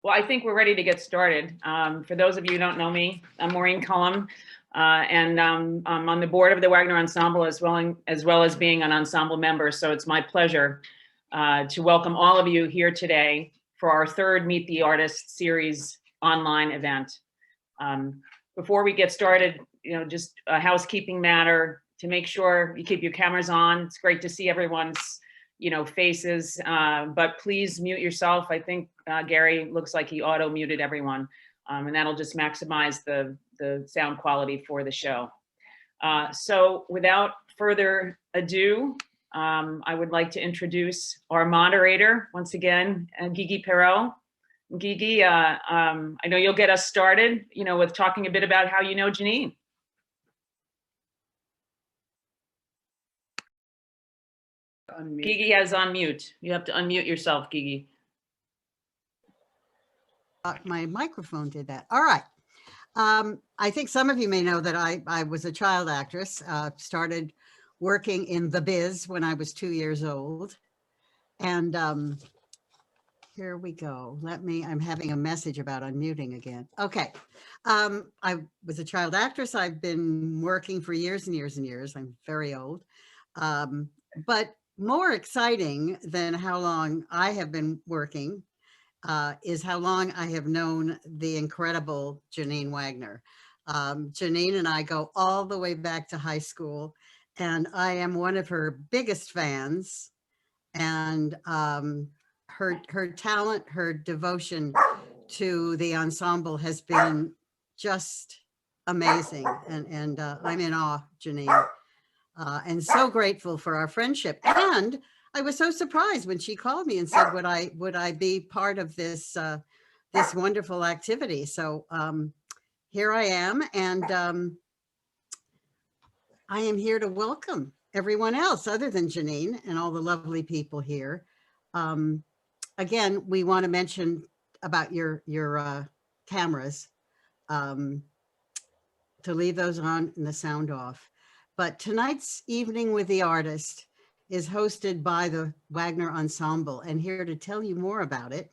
Well, I think we're ready to get started. For those of you who don't know me, I'm Maureen Cullum, and I'm on the board of the Wagner Ensemble as well as being an ensemble member. So it's my pleasure to welcome all of you here today for our third Meet the Artist series online event. Before we get started, just a housekeeping matter to make sure you keep your cameras on. It's great to see everyone's faces, but please mute yourself. I think Gary looks like he auto muted everyone, and that'll just maximize the sound quality for the show. So without further ado, I would like to introduce our moderator once again, Gigi Perreau. Gigi, I know you'll get us started, with talking a bit about how you know Jeannine. Unmute. Gigi has on mute. You have to unmute yourself, Gigi. My microphone did that. All right. I think some of you may know that I was a child actress, started working in the biz when I was 2 years old. And here we go. I'm having a message about unmuting again. Okay. I was a child actress. I've been working for years and years and years. I'm very old. But more exciting than how long I have been working is how long I have known the incredible Jeannine Wagner. Jeannine and I go all the way back to high school, and I am one of her biggest fans. And her talent, her devotion to the ensemble has been just amazing. And I'm in awe, Jeannine. And so grateful for our friendship. And I was so surprised when she called me and said, would I be part of this this wonderful activity? So here I am, and I am here to welcome everyone else other than Jeannine and all the lovely people here. Again, we want to mention about your cameras, to leave those on and the sound off. But tonight's Evening with the Artist is hosted by the Wagner Ensemble, and here to tell you more about it,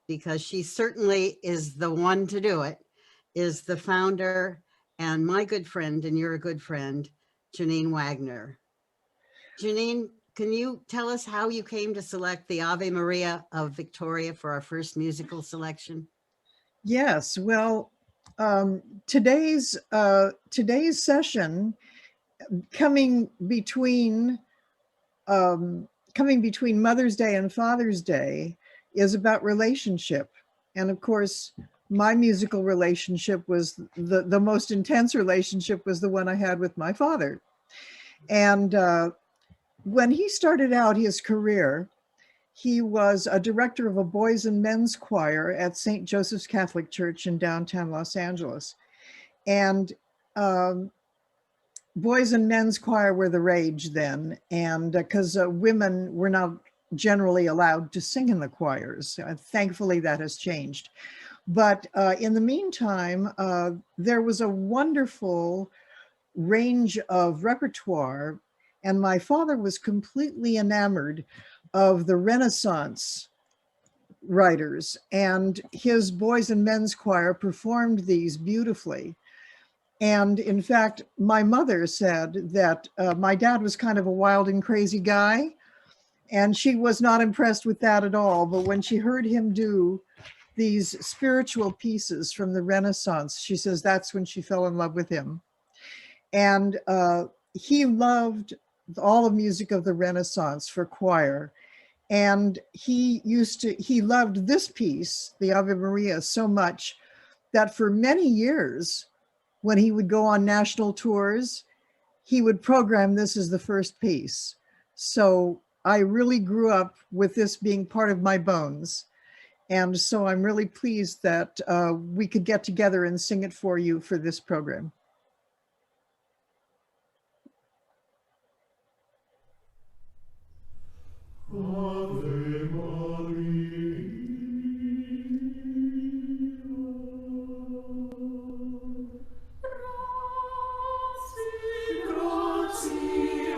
because she certainly is the one to do it, is the founder and my good friend, and you're a good friend, Jeannine Wagner. Jeannine, can you tell us how you came to select the Ave Maria of Vittoria for our first musical selection? Yes, well, today's session coming between Mother's Day and Father's Day is about relationship. And of course, my musical relationship was the most intense relationship was the one I had with my father. And when he started out his career, he was a director of a boys and men's choir at St. Joseph's Catholic Church in downtown Los Angeles. And boys and men's choir were the rage then, and because women were not generally allowed to sing in the choirs. Thankfully, that has changed. But in the meantime, there was a wonderful range of repertoire, and my father was completely enamored of the Renaissance writers, and his boys and men's choir performed these beautifully. And in fact, my mother said that my dad was kind of a wild and crazy guy, and she was not impressed with that at all. But when she heard him do these spiritual pieces from the Renaissance, she says that's when she fell in love with him. And he loved all the music of the Renaissance for choir. And he loved this piece, the Ave Maria, so much that for many years, when he would go on national tours, he would program this as the first piece. So I really grew up with this being part of my bones. And so I'm really pleased that we could get together and sing it for you for this program. Ave Maria. Grazie,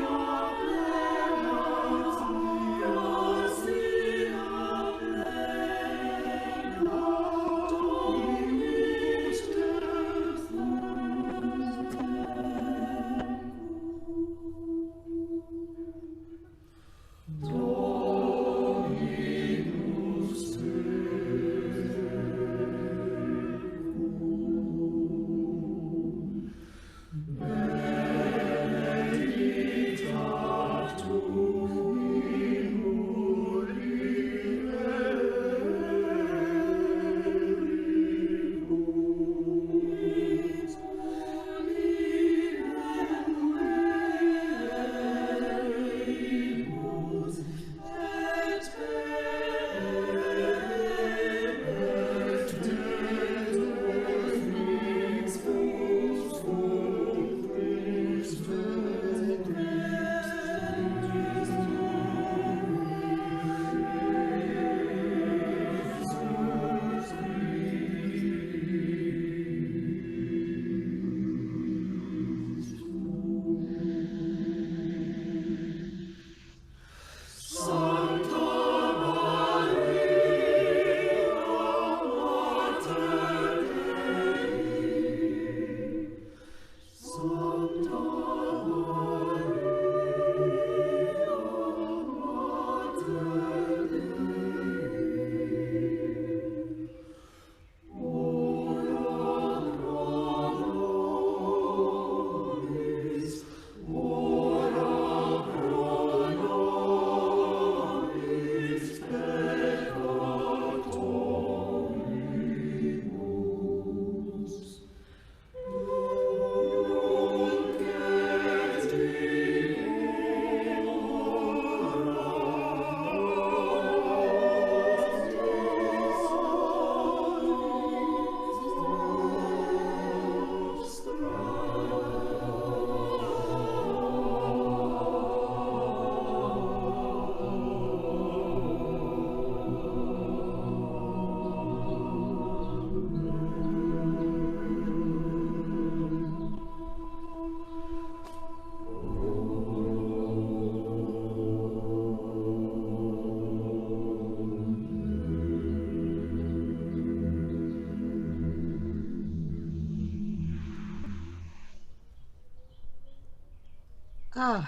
Oh,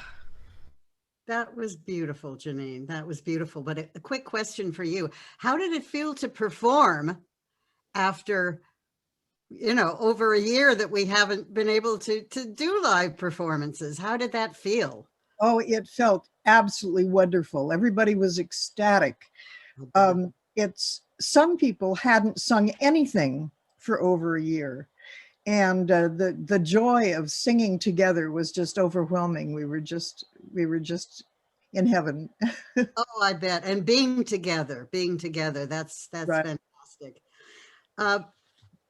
that was beautiful, Jeannine. That was beautiful. But a quick question for you. How did it feel to perform after, over a year that we haven't been able to do live performances? How did that feel? Oh, it felt absolutely wonderful. Everybody was ecstatic. Some people hadn't sung anything for over a year. And the joy of singing together was just overwhelming. We were just in heaven. Oh, I bet. And being together, that's Right. fantastic.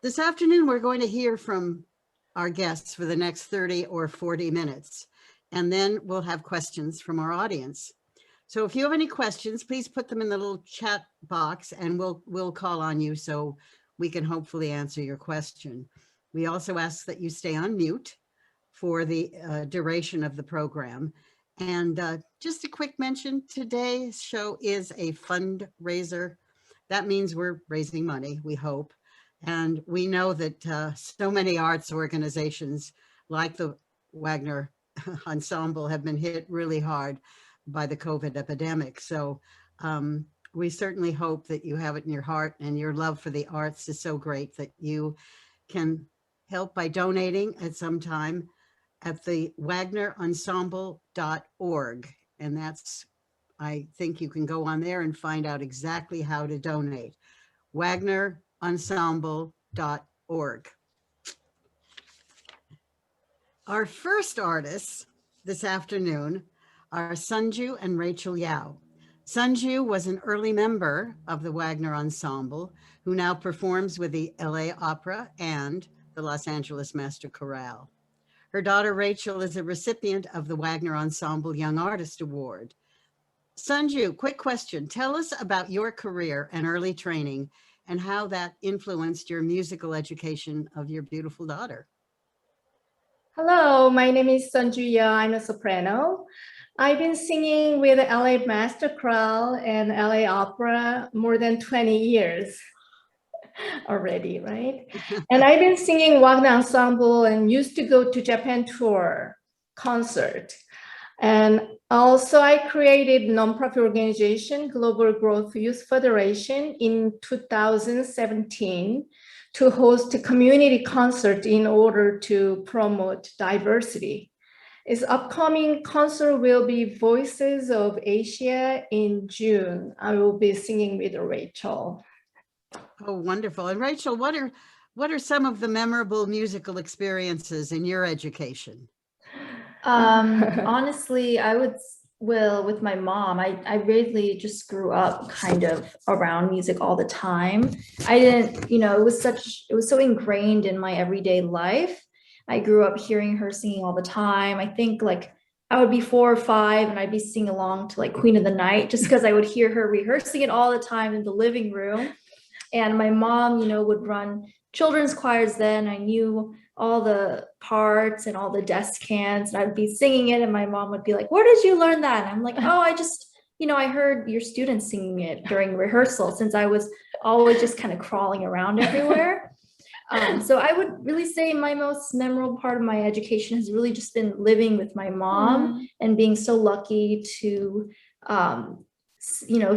This afternoon, we're going to hear from our guests for the next 30 or 40 minutes, and then we'll have questions from our audience. So if you have any questions, please put them in the little chat box and we'll call on you so we can hopefully answer your question. We also ask that you stay on mute for the duration of the program. And just a quick mention, today's show is a fundraiser. That means we're raising money, we hope. And we know that so many arts organizations like the Wagner Ensemble have been hit really hard by the COVID epidemic. So we certainly hope that you have it in your heart, and your love for the arts is so great that you can help by donating at some time at the wagnerensemble.org. And that's, I think you can go on there and find out exactly how to donate. wagnerensemble.org. Our first artists this afternoon are Sunjoo and Rachel Yeo. Sunjoo was an early member of the Wagner Ensemble, who now performs with the LA Opera and the Los Angeles Master Chorale. Her daughter Rachel is a recipient of the Wagner Ensemble Young Artist Award. Sunjoo, quick question. Tell us about your career and early training and how that influenced your musical education of your beautiful daughter. Hello, my name is Sunjoo Yeo. I'm a soprano. I've been singing with the LA Master Chorale and LA Opera more than 20 years already, right? And I've been singing Wagner Ensemble and used to go to Japan tour concert. And also I created nonprofit organization, Global Growth Youth Federation in 2017 to host a community concert in order to promote diversity. Its upcoming concert will be Voices of Asia in June. I will be singing with Rachel. Oh, wonderful. And Rachel, what are some of the memorable musical experiences in your education? Honestly, with my mom, I really just grew up kind of around music all the time. I didn't, it was so ingrained in my everyday life. I grew up hearing her singing all the time. I think like I would be 4 or 5 and I'd be singing along to like Queen of the Night just because I would hear her rehearsing it all the time in the living room. And my mom, would run children's choirs then. I knew all the parts and all the descants, and I'd be singing it and my mom would be like, "Where did you learn that?" And I'm like, "Oh, I just, I heard your students singing it during rehearsal," since I was always just kind of crawling around everywhere. So I would really say my most memorable part of my education has really just been living with my mom and being so lucky to,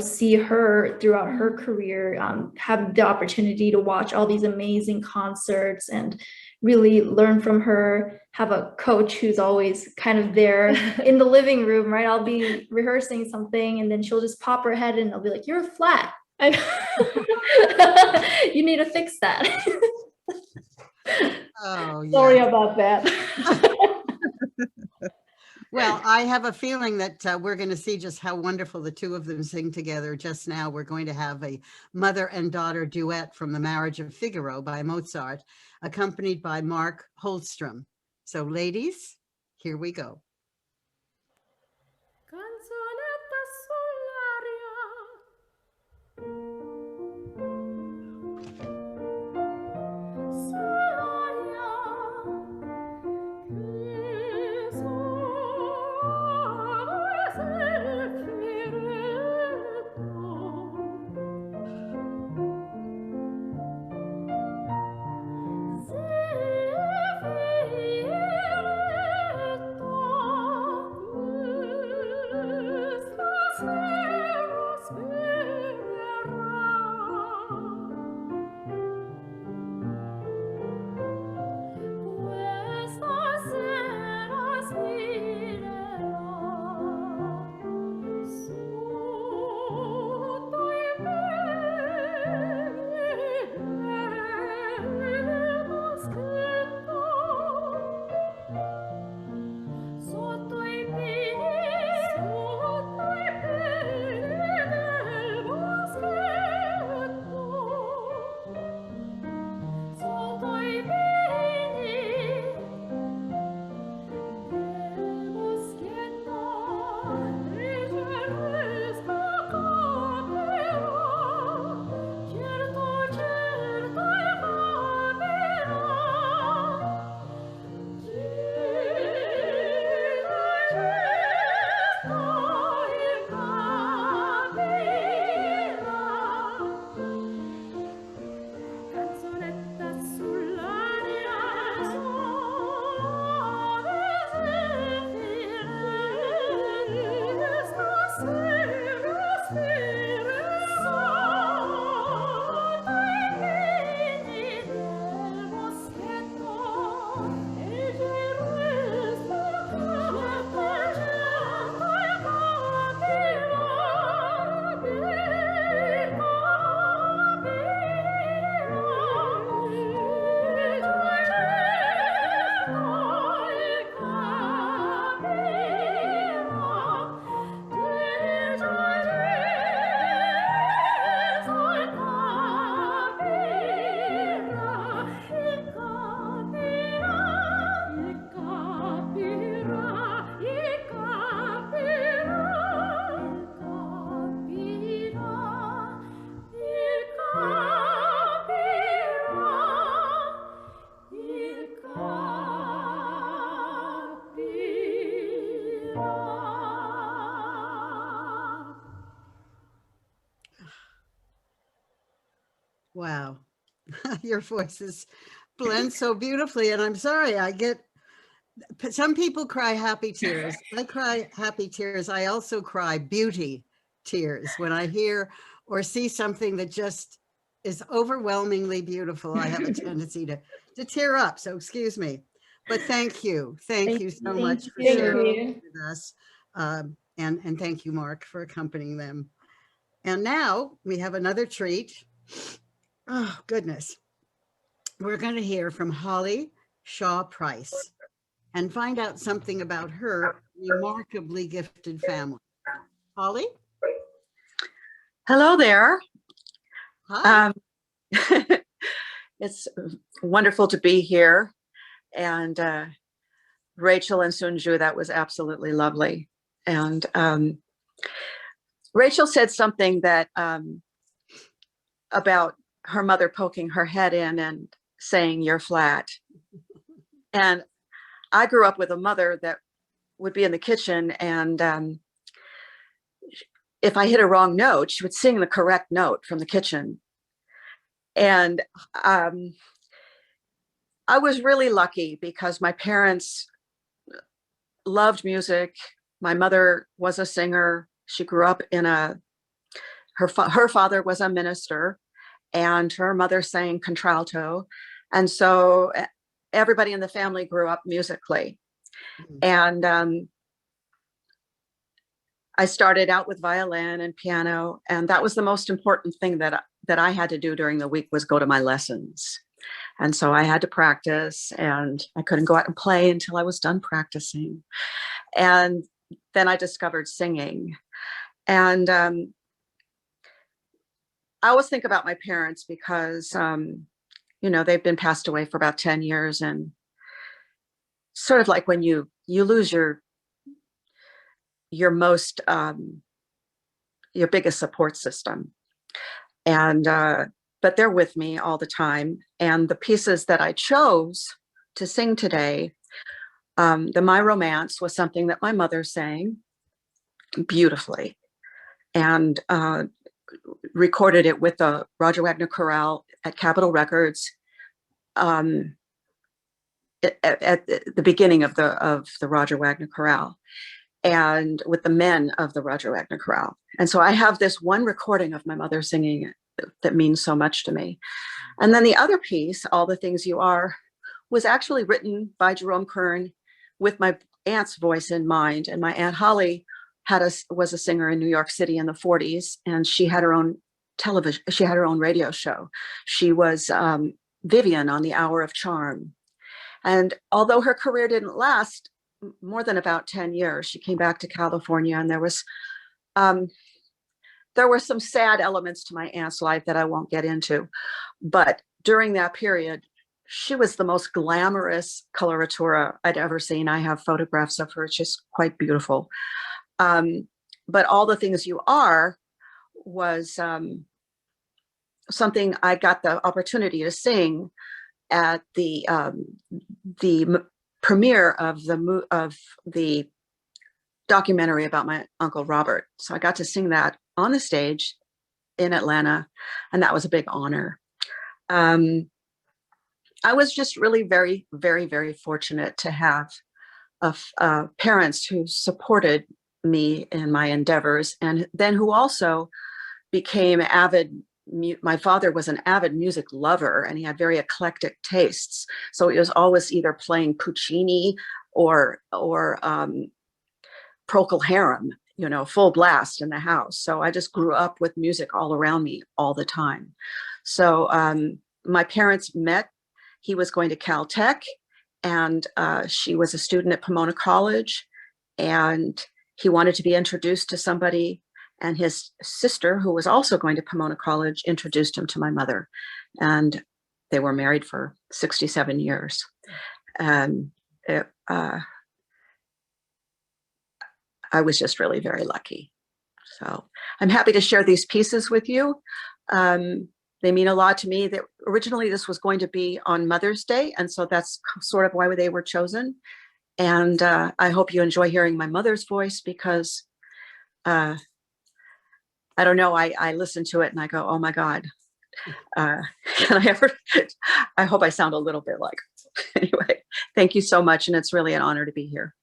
see her throughout her career, have the opportunity to watch all these amazing concerts and really learn from her, have a coach who's always kind of there in the living room, right? I'll be rehearsing something and then she'll just pop her head and I'll be like, "You're flat. You need to fix that." Oh, yeah. Sorry about that. Well, I have a feeling that we're going to see just how wonderful the two of them sing together. Just now, we're going to have a mother and daughter duet from The Marriage of Figaro by Mozart, accompanied by Mark Holmstrom. So ladies, here we go. Canzonetta Sull'aria Wow. Your voices blend so beautifully. And I'm sorry, some people cry happy tears. I cry happy tears. I also cry beauty tears when I hear or see something that just is overwhelmingly beautiful. I have a tendency to tear up. So excuse me. But thank you. Thank you so much for Thank sharing you. with us. And thank you, Mark, for accompanying them. And now we have another treat. Oh, goodness. We're going to hear from Holly Shaw Price and find out something about her remarkably gifted family. Holly? Hello there. Hi. It's wonderful to be here. And Rachel and Sunjoo, that was absolutely lovely. And Rachel said something that about her mother poking her head in and saying, "You're flat." And I grew up with a mother that would be in the kitchen, and if I hit a wrong note, she would sing the correct note from the kitchen. And I was really lucky because my parents loved music. My mother was a singer. She grew up in her father was a minister, and her mother sang contralto. And so everybody in the family grew up musically. And I started out with violin and piano, and that was the most important thing that I had to do during the week, was go to my lessons. And so I had to practice, and I couldn't go out and play until I was done practicing. And then I discovered singing. And I always think about my parents because, they've been passed away for about 10 years, and sort of like when you lose your most, your biggest support system. And, but they're with me all the time. And the pieces that I chose to sing today, the My Romance was something that my mother sang beautifully, and recorded it with the Roger Wagner Chorale at Capitol Records at the beginning of the Roger Wagner Chorale, and with the men of the Roger Wagner Chorale. And so I have this one recording of my mother singing it that means so much to me. And then the other piece, All the Things You Are, was actually written by Jerome Kern with my aunt's voice in mind. And my Aunt Holly was a singer in New York City in the 40s, and she had her own television, she had her own radio show. She was Vivian on The Hour of Charm. And although her career didn't last more than about 10 years, she came back to California, and there were some sad elements to my aunt's life that I won't get into. But during that period, she was the most glamorous coloratura I'd ever seen. I have photographs of her. It's just quite beautiful. But All the Things You Are was something I got the opportunity to sing at the premiere of the documentary about my Uncle Robert. So I got to sing that on the stage in Atlanta, and that was a big honor. I was just really very, very, very fortunate to have parents who supported me in my endeavors, and then who also became my father was an avid music lover, and he had very eclectic tastes. So he was always either playing Puccini or Procol Harum, full blast in the house. So I just grew up with music all around me all the time. So my parents met. He was going to Caltech, and she was a student at Pomona College, and he wanted to be introduced to somebody, and his sister, who was also going to Pomona College, introduced him to my mother, and they were married for 67 years. And I was just really very lucky. So I'm happy to share these pieces with you. They mean a lot to me. That originally this was going to be on Mother's Day, and so that's sort of why they were chosen. And I hope you enjoy hearing my mother's voice, because I don't know, I listen to it and I go, oh my God, And I hope I sound a little bit like, anyway, thank you so much. And it's really an honor to be here.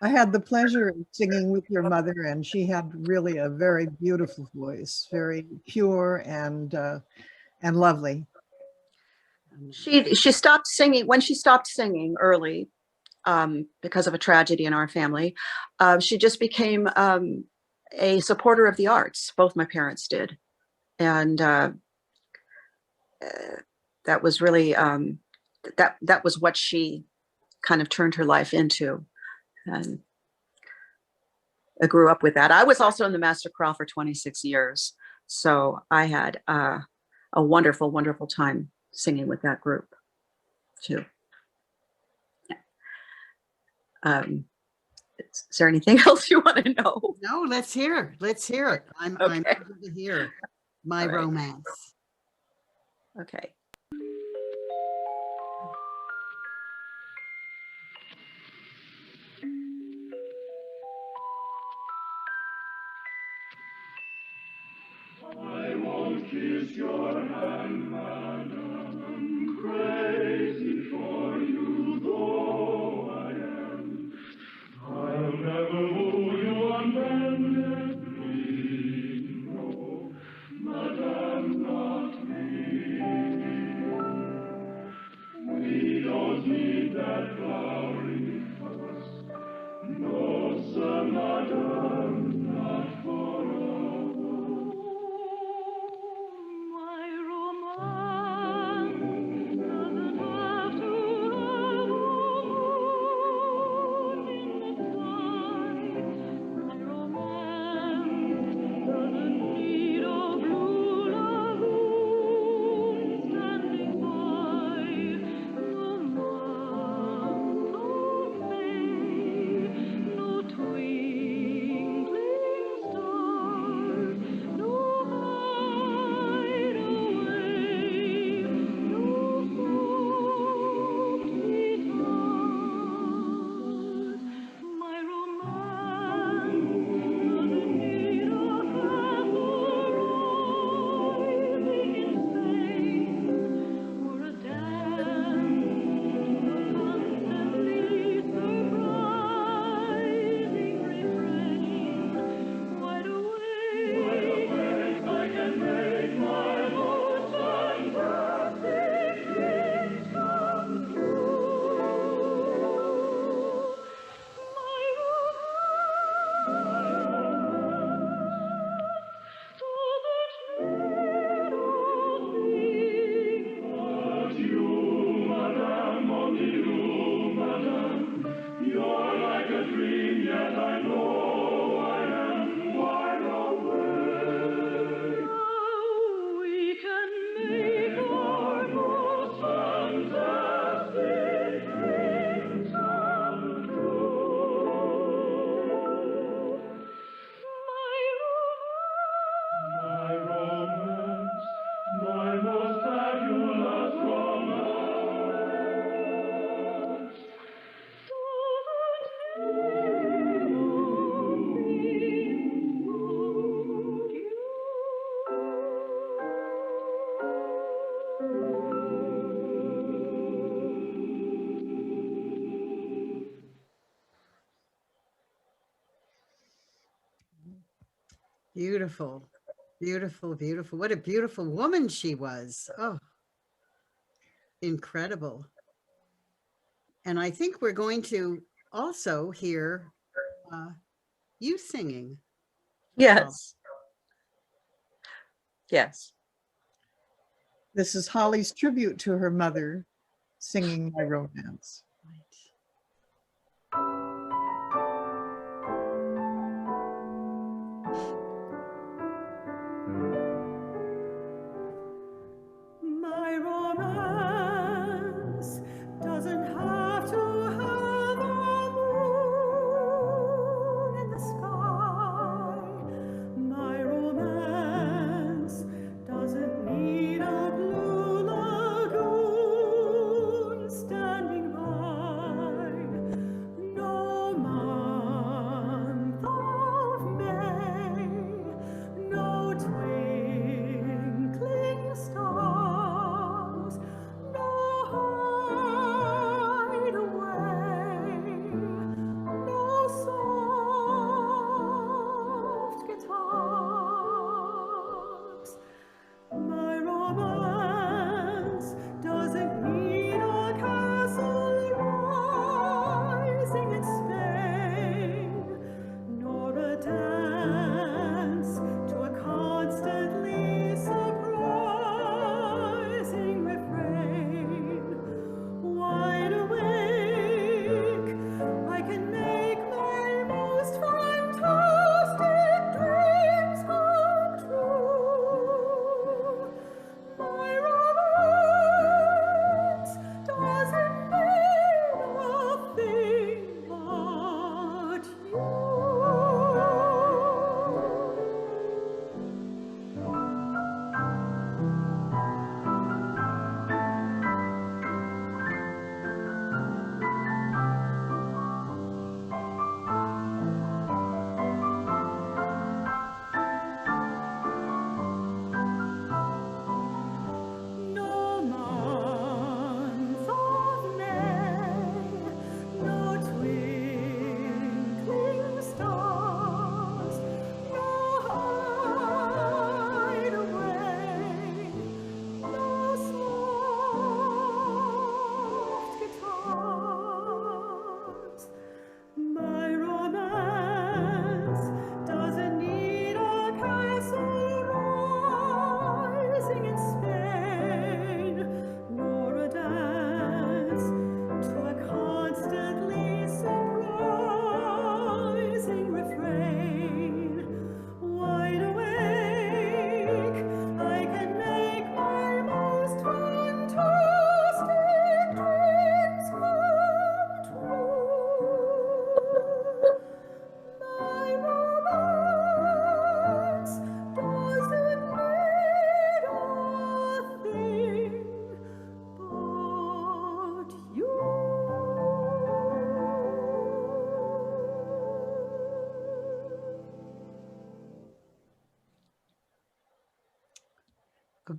I had the pleasure of singing with your mother, and she had really a very beautiful voice, very pure and lovely. She stopped singing when she stopped singing early because of a tragedy in our family. She just became a supporter of the arts. Both my parents did, and that was really that was what she kind of turned her life into. And I grew up with that. I was also in the master chorale for 26 years. So I had a wonderful, wonderful time singing with that group too. Is there anything else you want to know? No, let's hear. Let's hear it. I'm Okay. eager to hear My All right. Romance. Okay. I won't kiss your hand, madam, crazy for you though I am. I'll never hold you on bended knee, no, madam, not me. We don't need that flowery fuss, no, sir, madam, not for a My romance doesn't have to have a moon in the sky. My romance doesn't need a blue lagoon standing by. No month, no May, no twinkling star, no hideaway, no soft sweet heart. My romance doesn't need a castle rising in Spain, or a dance to a constantly surprising refrain. Wide awake, I can make my most fantastic dreams come true. My But you, madam, only you, madam, you're like a dream, yet I know I am wide awake. How we can make our most Fantastic dreams come true. My romance, my most fabulous romance. Beautiful, beautiful, beautiful. What a beautiful woman she was. Oh, incredible. And I think we're going to also hear you singing. Yes. Yes. This is Holly's tribute to her mother, singing My Romance. My romance doesn't have to have a moon in the sky. My romance doesn't need a blue lagoon standing by.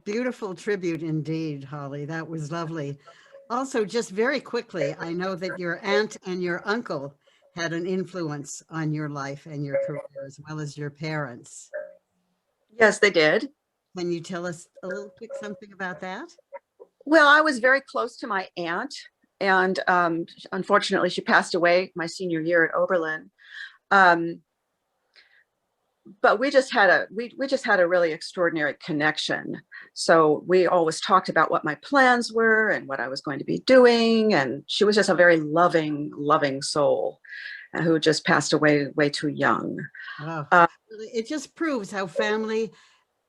Beautiful tribute indeed, Holly. That was lovely. Also, just very quickly, I know that your aunt and your uncle had an influence on your life and your career, as well as your parents. Yes, they did. Can you tell us a little quick something about that? Well, I was very close to my aunt, and unfortunately, she passed away my senior year at Oberlin. But we just had a really extraordinary connection. So we always talked about what my plans were and what I was going to be doing. And she was just a very loving, loving soul who just passed away way too young. Wow. It just proves how family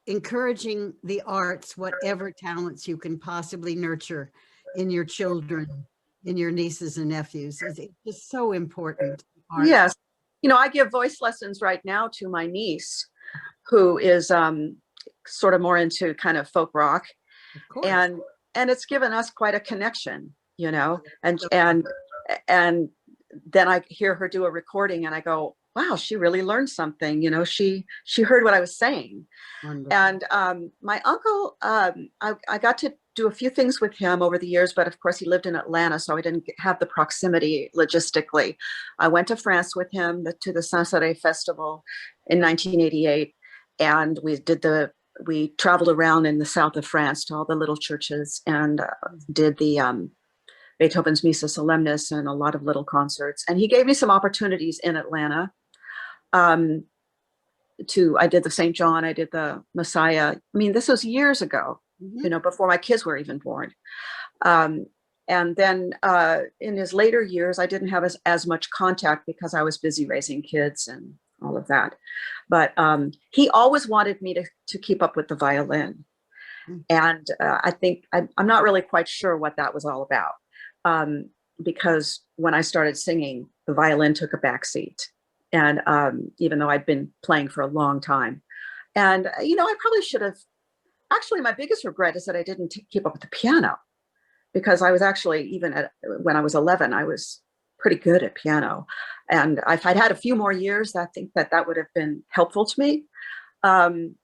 encouraging the arts, whatever talents you can possibly nurture in your children, in your nieces and nephews, is just so important. Art. Yes. You know, I give voice lessons right now to my niece, who is sort of more into kind of folk rock. Of course. And it's given us quite a connection, you know, and then I hear her do a recording and I go, wow, she really learned something. You know, she heard what I was saying. Wonderful. And my uncle, I got to do a few things with him over the years, but of course he lived in Atlanta, so I didn't have the proximity logistically. I went to France with him to the Sull'aria festival in 1988. And we traveled around in the south of France to all the little churches and did the Beethoven's Missa Solemnis and a lot of little concerts. And he gave me some opportunities in Atlanta. I did the St. John, I did the Messiah. I mean, this was years ago, you know, before my kids were even born. And then in his later years, I didn't have as much contact because I was busy raising kids and all of that. But he always wanted me to keep up with the violin. And I think I'm not really quite sure what that was all about. Because when I started singing, the violin took a backseat. And even though I'd been playing for a long time. And, you know, I probably should have, actually, my biggest regret is that I didn't keep up with the piano. Because I was actually, when I was 11, I was pretty good at piano. And if I'd had a few more years, I think that would have been helpful to me. And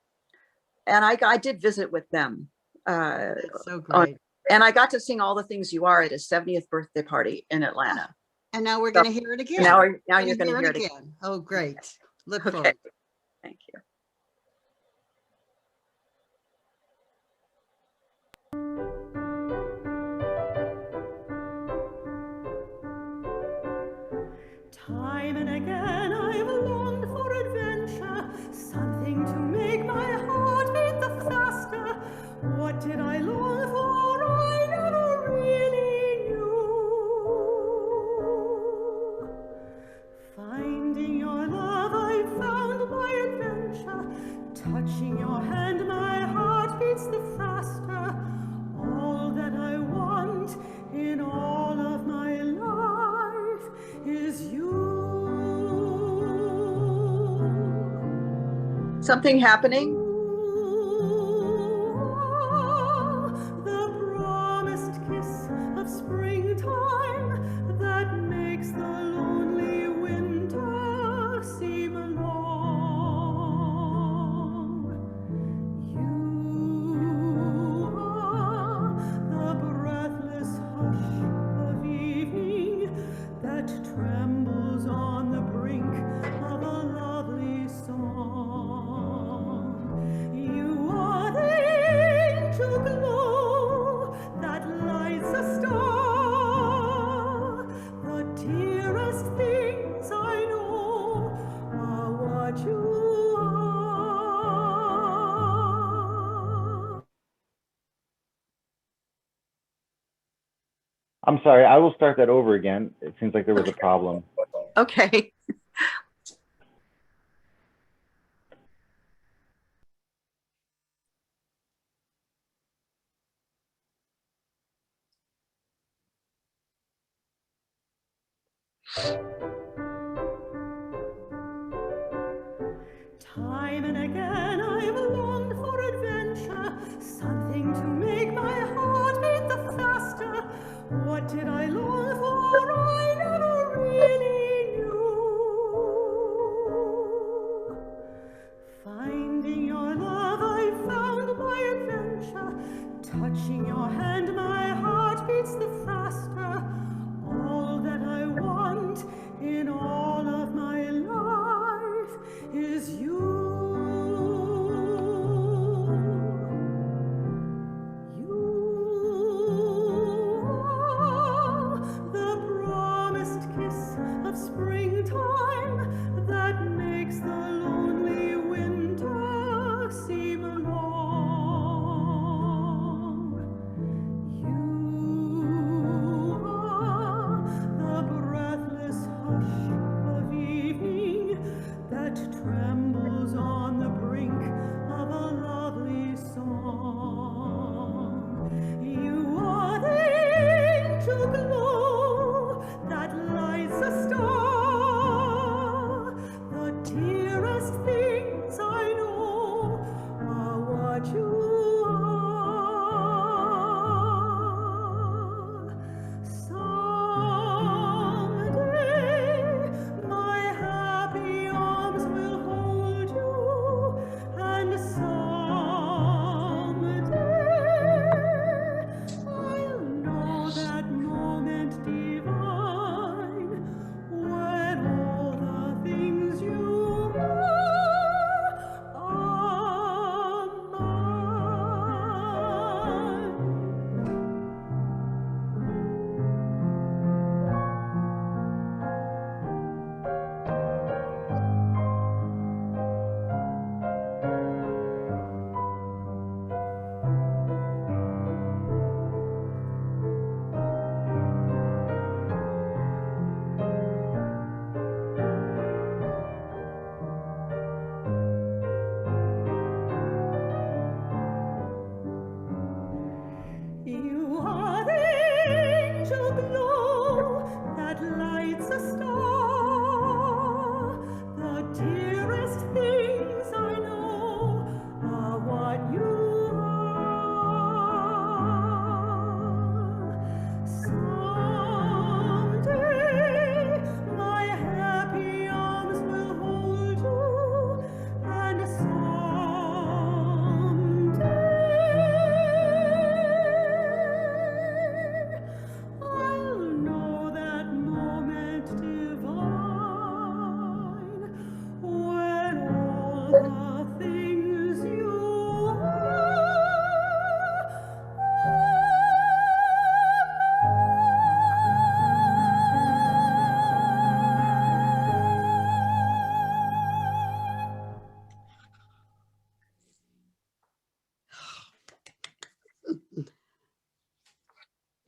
I did visit with them. That's so great. And I got to sing All the Things You Are at his 70th birthday party in Atlanta. And now we're going to hear it again. Now you're going to hear it again. Oh, great. Look Okay. forward. Thank you. Time and again I've longed for adventure, something to make my heart beat the faster. What did I long for? I never really knew. Finding your love, I found my adventure. Touching your hand, my heart beats the faster. All that I want in all of my life is you. Something happening? The promised kiss of springtime that makes the lonely winter seem long. You are the breathless hush of evening that trembles on the brink of a lovely song. You are the angel glow that lights a star. The dearest things I know are what you are. I'm sorry, I will start that over again. It seems like there was a problem. Okay. Time and again I've longed for adventure, something to make my heart beat the faster. What did I long for? I never really knew. Finding your love, I found my adventure.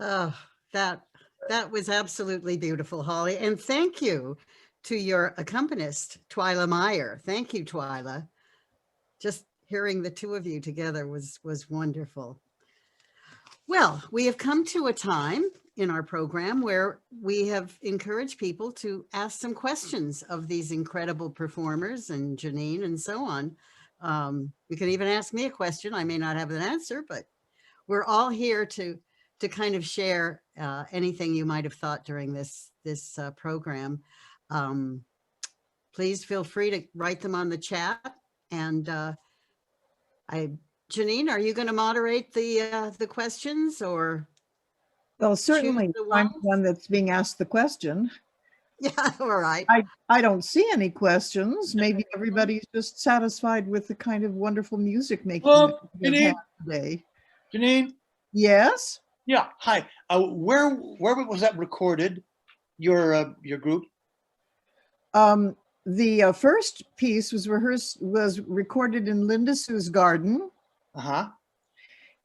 Oh, that was absolutely beautiful, Holly. And thank you to your accompanist, Twyla Meyer. Thank you, Twyla. Just hearing the two of you together was wonderful. Well, we have come to a time in our program where we have encouraged people to ask some questions of these incredible performers and Jeannine and so on. You can even ask me a question. I may not have an answer, but we're all here to kind of share anything you might have thought during this program. Please feel free to write them on the chat. And Jeannine, are you going to moderate the questions, or? Well, certainly the I'm ones? the one that's being asked the question. Yeah, all right. I don't see any questions. Maybe everybody's just satisfied with the kind of wonderful music making Hello, that we've had today. Jeannine? Yes. Yeah, hi. Where was that recorded, your group? The first piece was recorded in Linda Sue's garden. Uh-huh.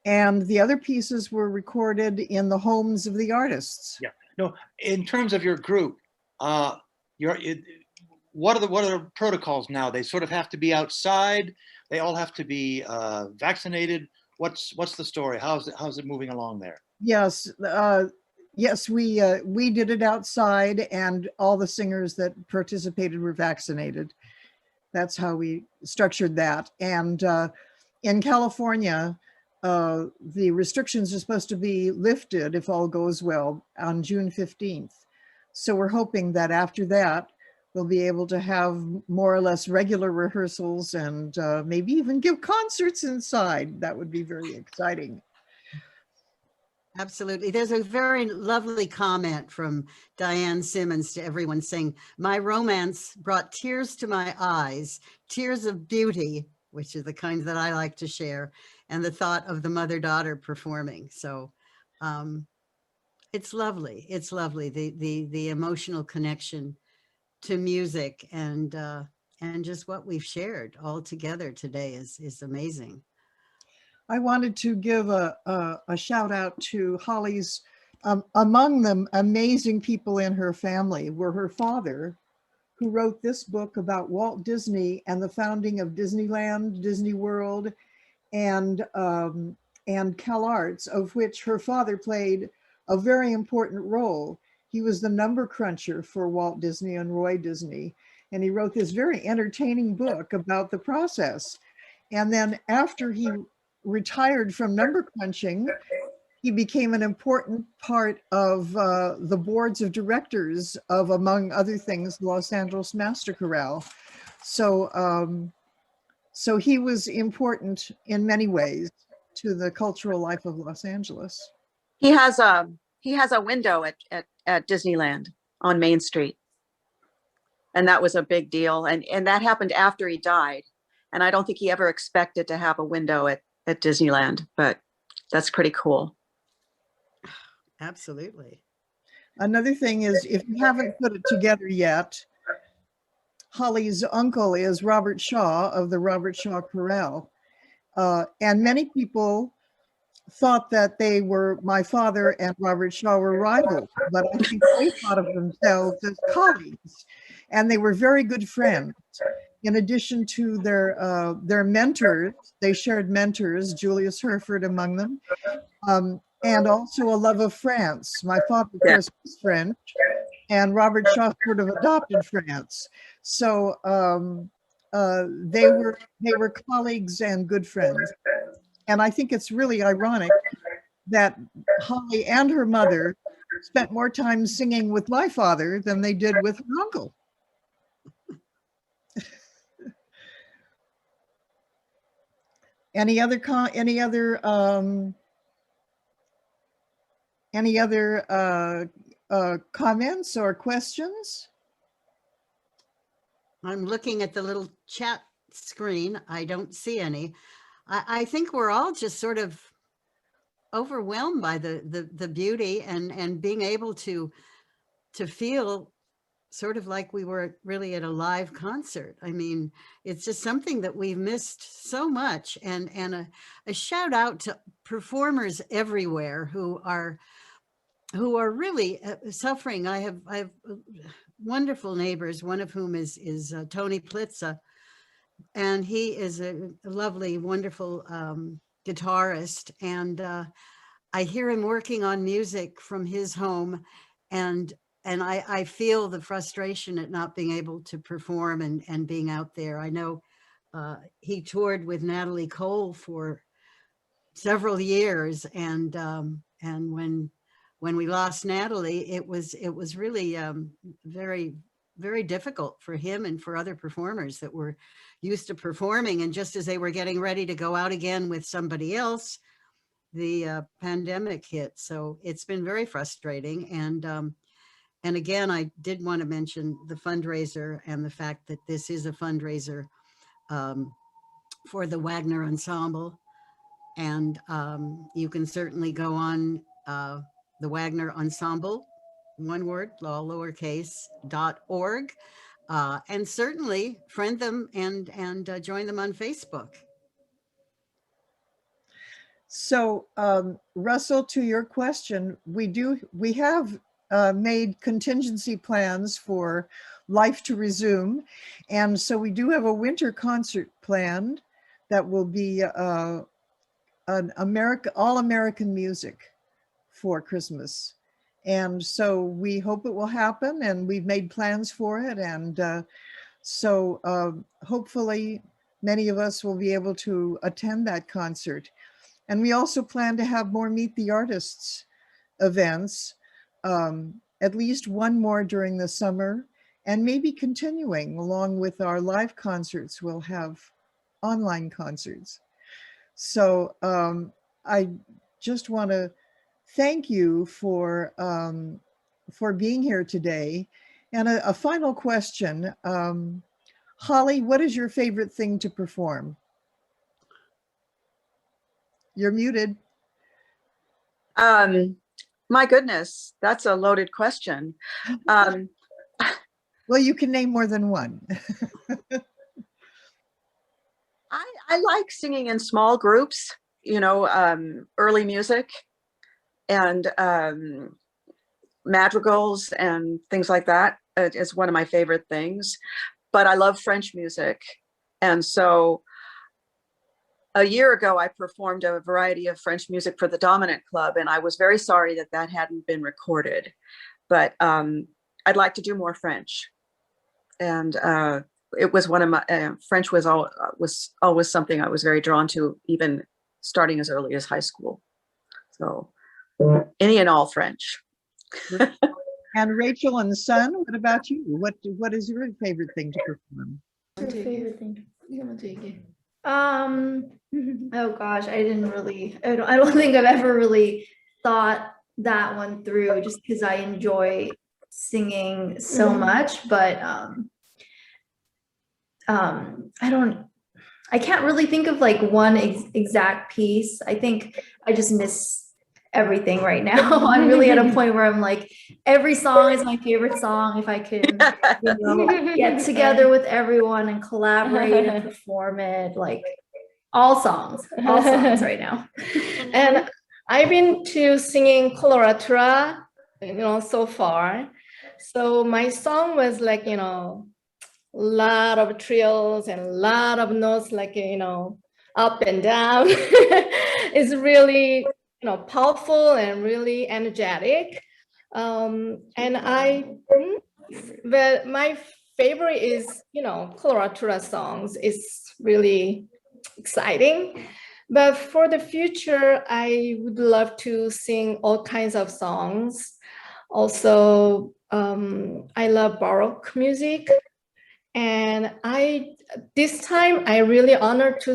And the other pieces were recorded in the homes of the artists. Yeah. No, in terms of your group, what are the protocols now? They sort of have to be outside. They all have to be vaccinated. What's the story? How's it moving along there? Yes, yes, we did it outside, and all the singers that participated were vaccinated. That's how we structured that. And in California, the restrictions are supposed to be lifted, if all goes well, on June 15th. So we're hoping that after that, we'll be able to have more or less regular rehearsals and maybe even give concerts inside. That would be very exciting. Absolutely. There's a very lovely comment from Diane Simmons to everyone saying, "My romance brought tears to my eyes, tears of beauty," which is the kind that I like to share, and the thought of the mother-daughter performing. So it's lovely. It's lovely. The emotional connection to music and just what we've shared all together today is amazing. I wanted to give a shout out to Holly's, among them, amazing people in her family were her father, who wrote this book about Walt Disney and the founding of Disneyland, Disney World, and CalArts, of which her father played a very important role. He was the number cruncher for Walt Disney and Roy Disney, and he wrote this very entertaining book about the process. And then after he retired from number crunching, he became an important part of the boards of directors of, among other things, Los Angeles Master Chorale. So, so he was important in many ways to the cultural life of Los Angeles. He has a window at Disneyland on Main Street. And that was a big deal. And that happened after he died. And I don't think he ever expected to have a window at Disneyland, but that's pretty cool. Absolutely. Another thing is, if you haven't put it together yet, Holly's uncle is Robert Shaw of the Robert Shaw Chorale. And many people thought that my father and Robert Shaw were rivals, but I think they thought of themselves as colleagues, and they were very good friends. In addition to their mentors, they shared mentors, Julius Herford among them, and also a love of France. My father, of course, was French, and Robert Shaw sort of adopted France. So they were colleagues and good friends. And I think it's really ironic that Holly and her mother spent more time singing with my father than they did with her uncle. Any other comments or questions? I'm looking at the little chat screen. I don't see any. I think we're all just sort of overwhelmed by the beauty and being able to feel sort of like we were really at a live concert. I mean, it's just something that we've missed so much. And a shout out to performers everywhere who are who are really suffering. I have wonderful neighbors, one of whom is Tony Plitza, and he is a lovely, wonderful guitarist. And I hear him working on music from his home, and I feel the frustration at not being able to perform and being out there. I know he toured with Natalie Cole for several years, and when we lost Natalie, it was really very, very difficult for him and for other performers that were used to performing. And just as they were getting ready to go out again with somebody else, the pandemic hit. So it's been very frustrating. And again, I did want to mention the fundraiser and the fact that this is a fundraiser for the Wagner Ensemble. And you can certainly go on the Wagner Ensemble, one word, all lowercase, .org, and certainly friend them and join them on Facebook. So Russell, to your question, we have made contingency plans for life to resume. And so we do have a winter concert planned that will be all American music for Christmas. And so we hope it will happen, and we've made plans for it. And so hopefully many of us will be able to attend that concert. And we also plan to have more Meet the Artists events, at least one more during the summer, and maybe continuing along with our live concerts, we'll have online concerts. So I just want to thank you for being here today. And a final question, Holly, what is your favorite thing to perform? You're muted. My goodness, that's a loaded question. Well, you can name more than one. I like singing in small groups, you know, early music and madrigals and things like that. It's one of my favorite things, but I love French music. And so a year ago, I performed a variety of French music for the Dominant Club, and I was very sorry that that hadn't been recorded, but I'd like to do more French. And it was one of my, French was always something I was very drawn to, even starting as early as high school. So any and all French. And Rachel and Son, what about you? What is your favorite thing to perform? Your favorite thing? You want to take it? Oh gosh, I don't think I've ever really thought that one through, just because I enjoy singing so much, but I can't really think of like one exact piece. I think I just miss everything right now. I'm really at a point where I'm like, every song is my favorite song. If I can, you know, get together with everyone and collaborate and perform it, like all songs right now. And I've been to singing coloratura, you know, so far. So my song was like, you know, a lot of trills and a lot of notes, like, you know, up and down. It's really, you know, powerful and really energetic. And but my favorite is, you know, coloratura songs. It's really exciting. But for the future, I would love to sing all kinds of songs. Also, I love Baroque music. And this time I really honored to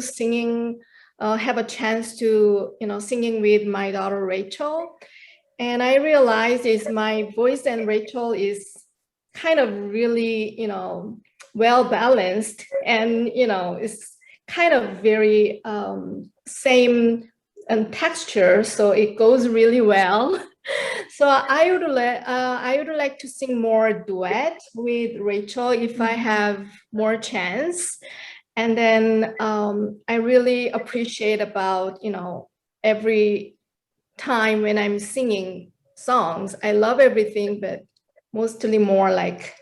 have a chance to, you know, singing with my daughter, Rachel. And I realized is my voice and Rachel is kind of really, you know, well balanced, and, you know, it's kind of very same texture. So it goes really well. So I would like to sing more duet with Rachel if I have more chance. And then I really appreciate about, you know, every time when I'm singing songs. I love everything, but mostly more like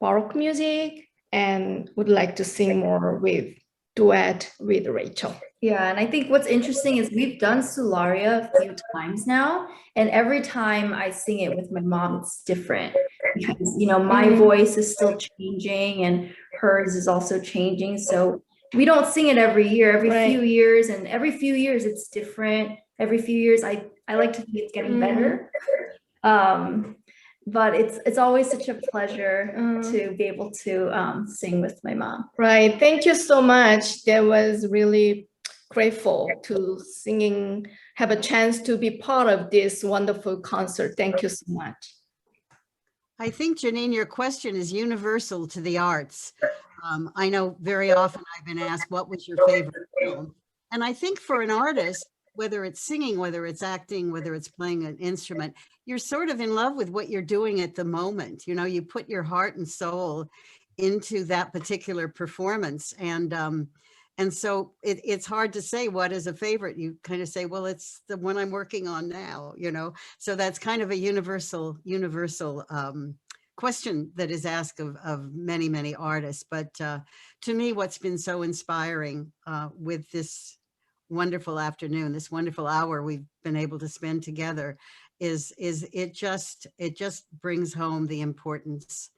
Baroque music, and would like to sing more with duet with Rachel. Yeah, and I think what's interesting is we've done Sull'aria a few times now, and every time I sing it with my mom, it's different because, you know, my voice is still changing and hers is also changing. So we don't sing it every year, every few years, and every few years it's different. Every few years, I like to think it's getting better. But it's always such a pleasure to be able to sing with my mom. Right. Thank you so much. That was really grateful to have a chance to be part of this wonderful concert. Thank you so much. I think, Jeannine, your question is universal to the arts. I know very often I've been asked, what was your favorite film? And I think for an artist, whether it's singing, whether it's acting, whether it's playing an instrument, you're sort of in love with what you're doing at the moment. You know, you put your heart and soul into that particular performance. And so it's hard to say what is a favorite. You kind of say, well, it's the one I'm working on now, you know? So that's kind of a universal question that is asked of many, many artists. But to me, what's been so inspiring with this wonderful afternoon, this wonderful hour we've been able to spend together is it just brings home the importance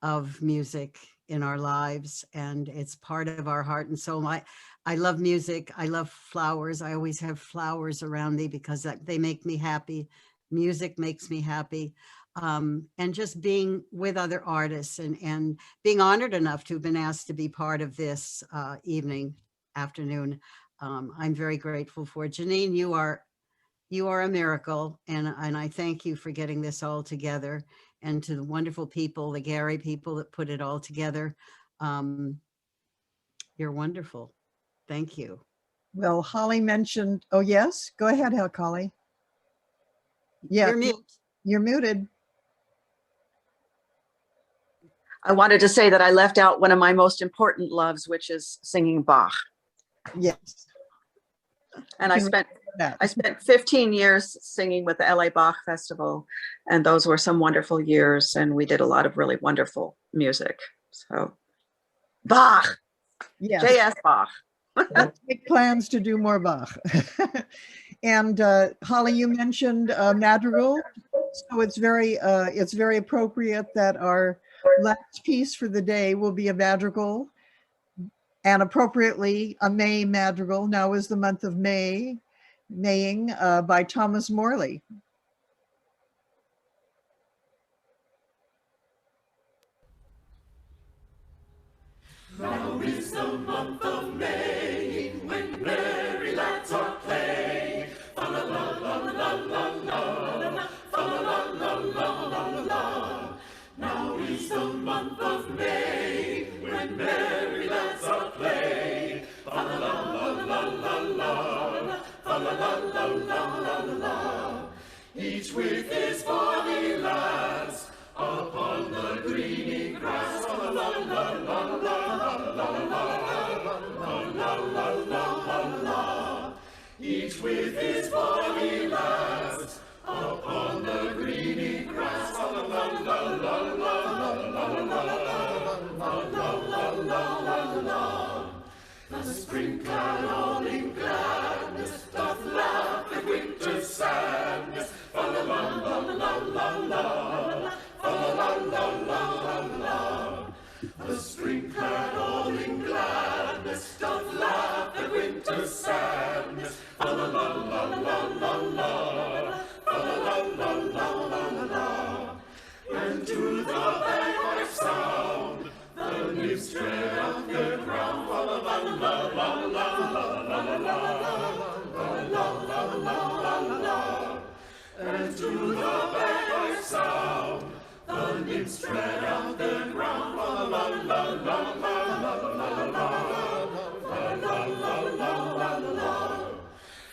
of music in our lives, and it's part of our heart and soul. I love music. I love flowers. I always have flowers around me because they make me happy. Music makes me happy. And just being with other artists and being honored enough to have been asked to be part of this afternoon. I'm very grateful for. Jeannine, you are a miracle, and I thank you for getting this all together, and to the wonderful people, the Gary people that put it all together. You're wonderful. Thank you. Well, Holly mentioned, oh yes, go ahead, Holly. Yeah, you're muted. I wanted to say that I left out one of my most important loves, which is singing Bach. Yes. And I spent 15 years singing with the LA Bach Festival, and those were some wonderful years, and we did a lot of really wonderful music. So Bach, yes. J.S. Bach. Make plans to do more Bach. And Holly, you mentioned madrigal, so it's very appropriate that our last piece for the day will be a madrigal, and appropriately a May madrigal. Now is the month of Maying by Thomas Morley. Now is the month of May, when merry lads are playing. Fa la la la la la la, fa la la la la la la. Now is the month of May, when merry lads are playing. Fa la la la la la la, fa la la la la la la. Each with his bonny lads upon the greening grass. Fa la la la la la la la la la. Each with his bonny lads upon the greening grass. Fa la la la la la la. The spring-clad all in gladness doth laugh at winter's sadness. Fa la la la la la la. Fa la la la la la. The spring-clad all in gladness doth laugh at winter's sadness. Fa la la la la la la. Fa la la la la la la. And to the bagpipe sound the nymphs tread on the ground. Fa la la la la la la la. And to the bagpipe sound the nymphs tread on the ground. Fa la la la la.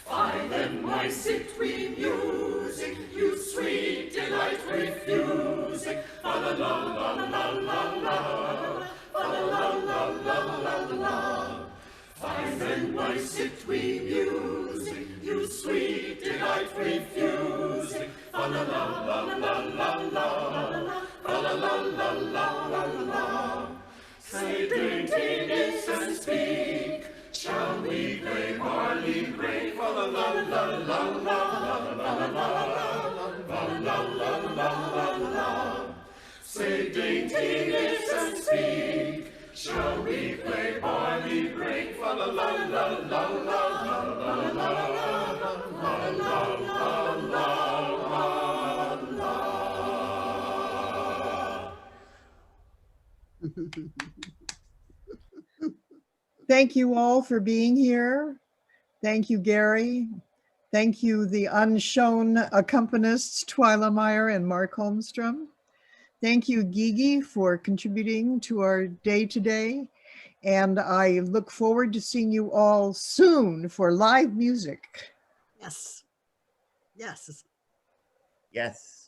Find then why sit we musing, you sweet delight refusing. Fa la la la la la la. Fa la la la la la la. Find then why sit we musing, you sweet delight refusing. Say daintiness and speak, shall we play barley break? Fa la la la la la la la la la. Say daintiness and speak, shall we play barley break? Fa la la la la la la la. Thank you all for being here. Thank you, Gary. Thank you, the unshown accompanists, Twyla, Meyer, and Mark Holmstrom. Thank you, Gigi, for contributing to our day today. And I look forward to seeing you all soon for live music. Yes. Yes. Yes.